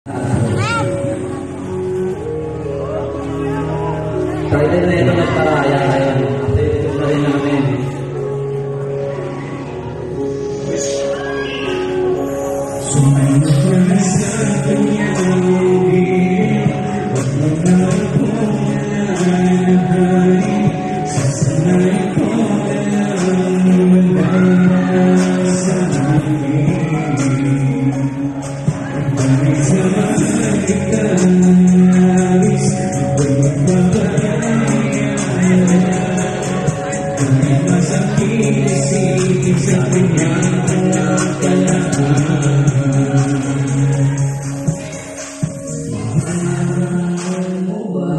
Excited na ito nagparaya ngayon. Kasi ito na rin namin. Sumayin ka na sa kanyang ibig. Wag mo na ako nanahari. Sasanay ko na wala sa akin. Dahil sa kita nais, ako'y magpapayaan. Dahil masakit isipin sa kanyang kalakalan. Mahal mo ba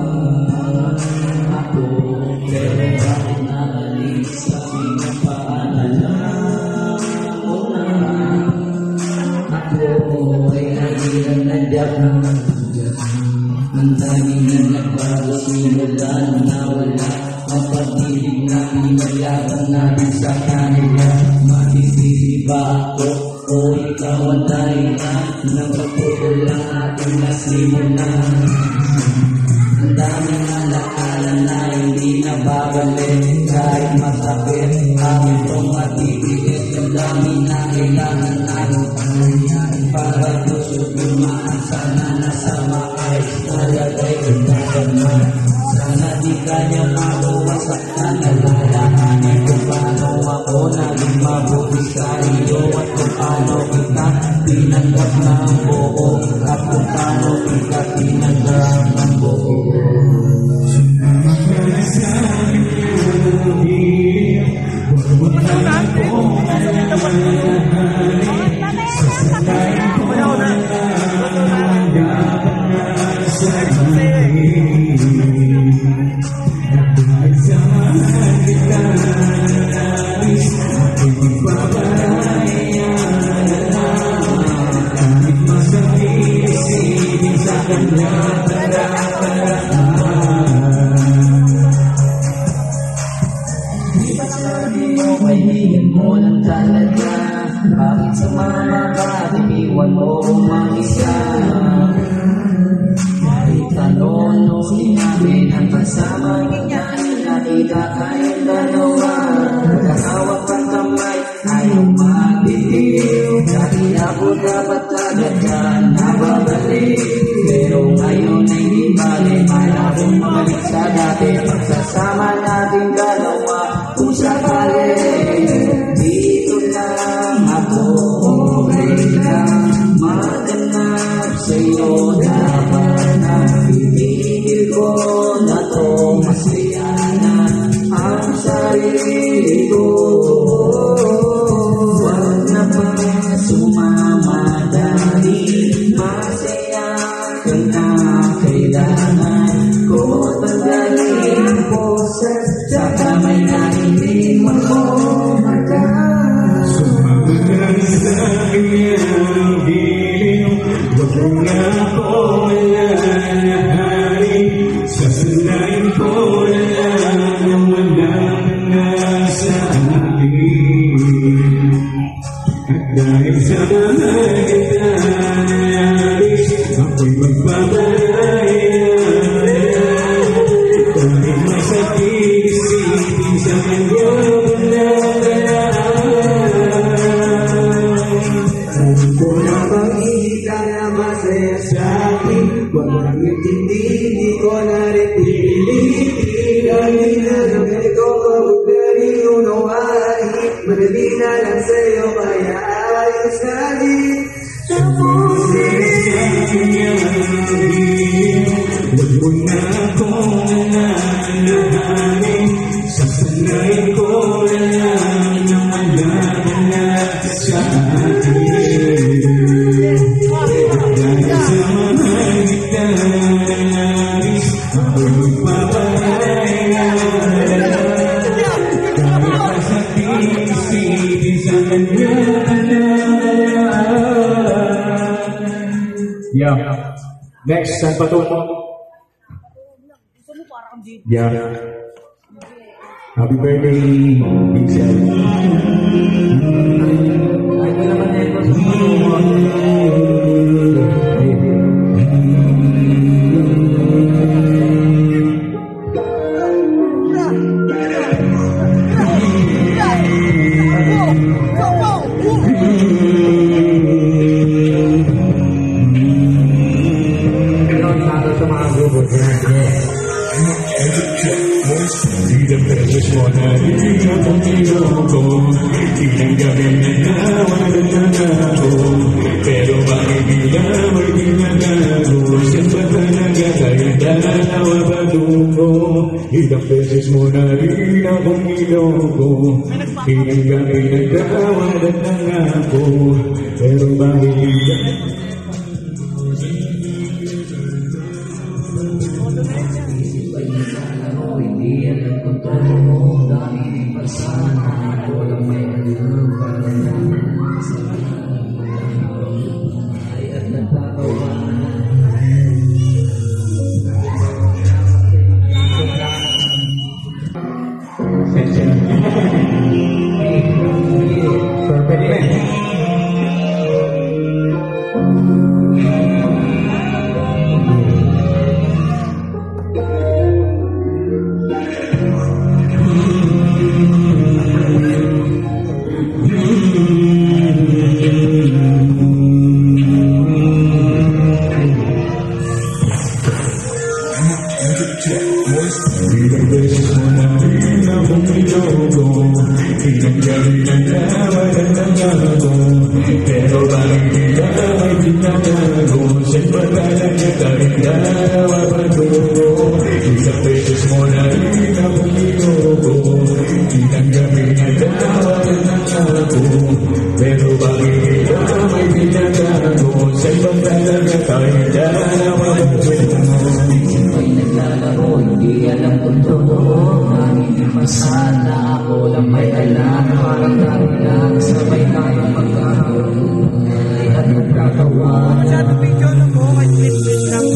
ako? Pero bakit naalis sa pinapaalam mo na? Ako ay nagilang nandiyan. Ang dami na nagbago simula na wala. Ang pag-ibig na pinayagan natin sa kanila. Matitili ba ako o ikaw ang dahilan ng pagputol ang ating nasimulan? Ang daming alaala na hindi nababalik. Kahit masakit ang itong matitilit. Ang dami na kailangan natin pangyayari para tusok lumaan. Sana nasa maayos nalagay ang naman. Sana di kanya mabawasak na nalalahanin kung paano ako naging mabuti sa iyo at kung paano kita pinanggap ng buo at kung paano kita pinanggap ng buo. Sumama ka na sa aking ibig, huwag mo na akong alalahanin. Sasanayin ko na dapat na sa akin. Dahil sa mahal kita nais, ako'y magpapayaan. Kahit masakit isipin sa kanyang kalakalan. Di ba sabi mo kaibigan mo ng talaga? Bakit sumama ka at iniwan mo mag-isa? Kahit ano sinabi ng kasama niya, nakita kayong dalawa. Magkahawak ang kamay, ayaw magbitiw. Dati ako dapat agad ka nababalik. Pero ngayon ay di bali, malabong balik sa dati. Pagsasama natin dalawa, kung sakali dito lang ako, okay lang maganap sa'yo. Dapat na itigil ko na to, masaya na ang sarili ko. Huwag na pa sumama dahil masaya kang na kailangan ko. Tanggalin ang poses sa kamay na hindi mo magaan. Sumama ka sa kanyang hiling, huwag mo na ako alalahanin. Sasanayin ko na lang ang wala na sa akin. At dahil sa mahal kita nais, ako'y magpapayaan. Kahit masakit isipin sa kanyang kalakalan. Sabi ko na bang hindi ka na masaya sa akin? Huwag nang intindi, di ko na rin pilitin. Dahil na namin ko kabugari unuhay. Madali na lang sa'yo kaya ayos na din. Tapusin sa kanyang hiling, huwag mo na akong alalahanin. Sasanayin ko na lang ang malaman na sa atin. Dahil sa mahal kita nais, ako'y magpapayaan. Kahit masakit isipin sa kanyang kalakalan. Yeah. Next, saan pa to? Yeah. Happy birthday, Vincent. Ay, ko naman ito. Ilang beses mo na rin ang niloko, ilang gabi na nawalan na ako, pero bakit may ginagago? Saan ba talaga tayo dalawa patungo? Ilang beses mo na rin akong niloko, ilang gabi na nawalan na ako, pero bakit hindi yan ang kontrol mo. Dami ng pasana, ako lang may alam para naman sa ay at nagtatawanan. Perfect man. Ilang beses mo na rin akong niloko, ilang gabi na nawalan na ako, pero bakit may ginagago? Saan ba talaga tayo dalawa patungo? Ilang beses mo na rin akong niloko, ilang gabi na nawalan na ako, pero bakit may ginagago? Saan ba talaga tayo dalawa patungo? Naglalaro, hindi alam kung totoo. Nangingin masana, ako lang may alam. Parang dami lang, sabay tayo magkakaroon at nagkatawa. Masyado picture mo, may split lang.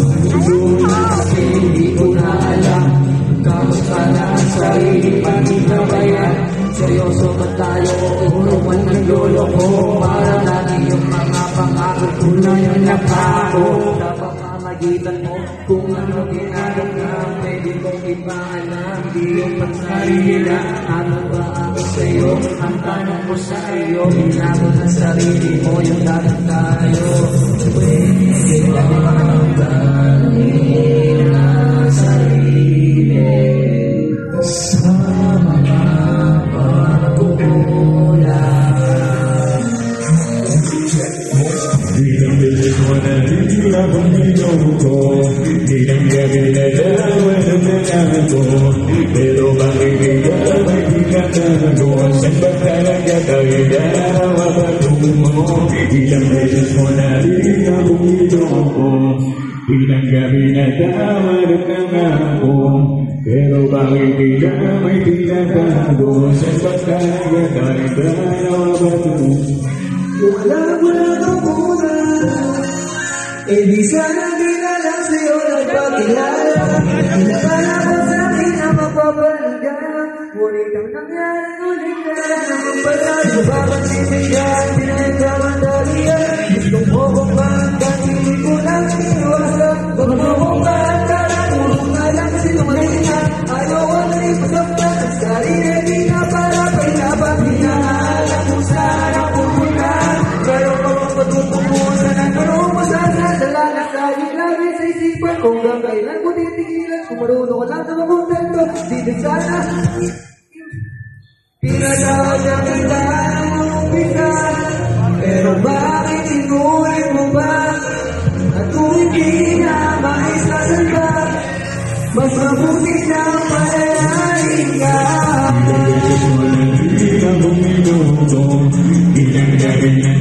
Kasi hindi ko na alam kamusta na ang sarili pati na ba yan? Seryoso ba tayo o uruman ng lolo ko? Para natin yung mga pangako ko na yung napako. Dapat magitan mo kung ano ginagawa na pwede kong ipaalam. Di yung pagsarili na ano ba ako sa'yo? Ang tanong ko sa iyo, hinago ng sarili mo yung dapat tayo. Pwede ba magkaroon ng sarili sa mga pagkukulang? Ilang beses mo na rin akong niloko, ilang gabi na nawalan na ako, pero bakit may ginagago? Saan ba talaga tayo dalawa patungo? Ilang beses mo na rin akong niloko, ilang gabi na nawalan na ako, pero bakit may ginagago? Saan ba talaga tayo dalawa patungo? Wala ka muna, eh di sana di na lang sa'yo nagpakilala. Inakala ko sa'kin na mapapaligan, ngunit ang nangyari ulit na naman pala. Bakit sinigan, pinagkamandalian? Gusto mo kong maangkan, hindi ko lang iniwasan. Baka mo kong maangkaran, urong nga lang sinungalingan. Ayaw ko na ipasaptan, ang sarili di na para pailaban. Hinaalam mo sana pupunta, pero kung patutungusan ang tanong mo sana, dala sa iyong labi sa isipan. Kung kailan mo titigilan, kung marunong ka lang na makontento, di sana pinatawag na kita ng umpisa. Pero bakit inulit mo ba? At kung hindi na maisasan ka, mas mabuti na mananalig ka. Ilang beses mo na rin akong niloko, ilang gabi na